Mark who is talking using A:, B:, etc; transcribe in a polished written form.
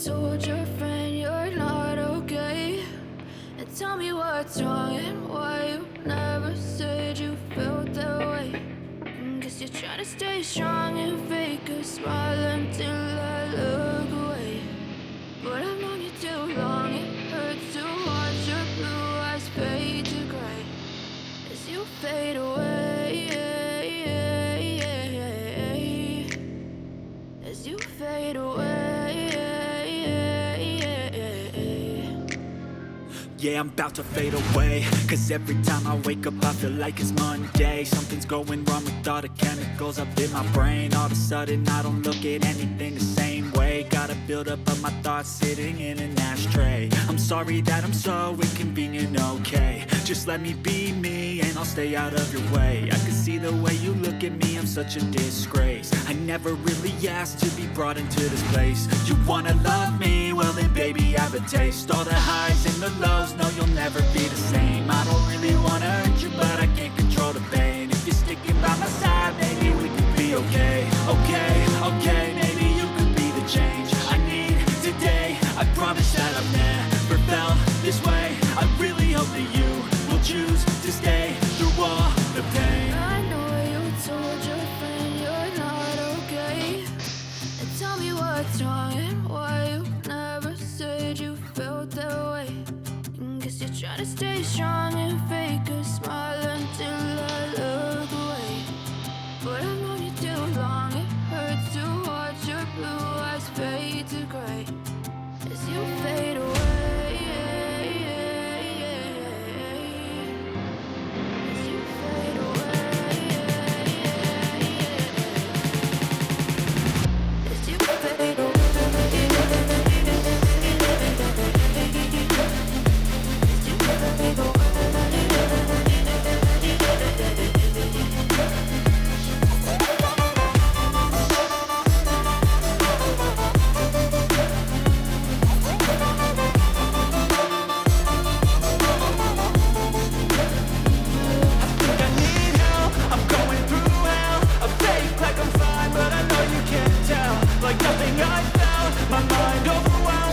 A: told your friend you're not okay? And tell me what's wrong and why you never said you felt that way. Guess you're trying to stay strong and fake a smile until I look away. But I've known you too long, it hurts to watch your blue eyes fade to gray as you fade away, as you fade away.
B: Yeah, I'm about to fade away, cause every time I wake up I feel like it's Monday. Something's going wrong with all the chemicals up in my brain. All of a sudden I don't look at anything the same way. Gotta build up of my thoughts sitting in an ashtray. I'm sorry that I'm so inconvenient, okay? Just let me be me and I'll stay out of your way. I can see the way you look at me, I'm such a disgrace. I never really asked to be brought into this place. You wanna love me? Well then baby I have a taste. All the highs and the lows, no you'll never be the same. I don't really wanna hurt you but I can't control the pain. If you're sticking by my side, maybe we could be okay. Okay, maybe you could be the change I need today. I promise that I've never felt this way. I really hope that you will choose to stay through all the pain.
A: I know you told your friend you're not okay. And tell me what's wrong and why you never said you felt that way. Guess you're trying to stay strong and fake a smile until I look away. But I've known you too long, it hurts to watch your blue eyes fade to gray as you fade away. As you fade away. As you fade away.
B: Like nothing I felt, my mind overwhelmed.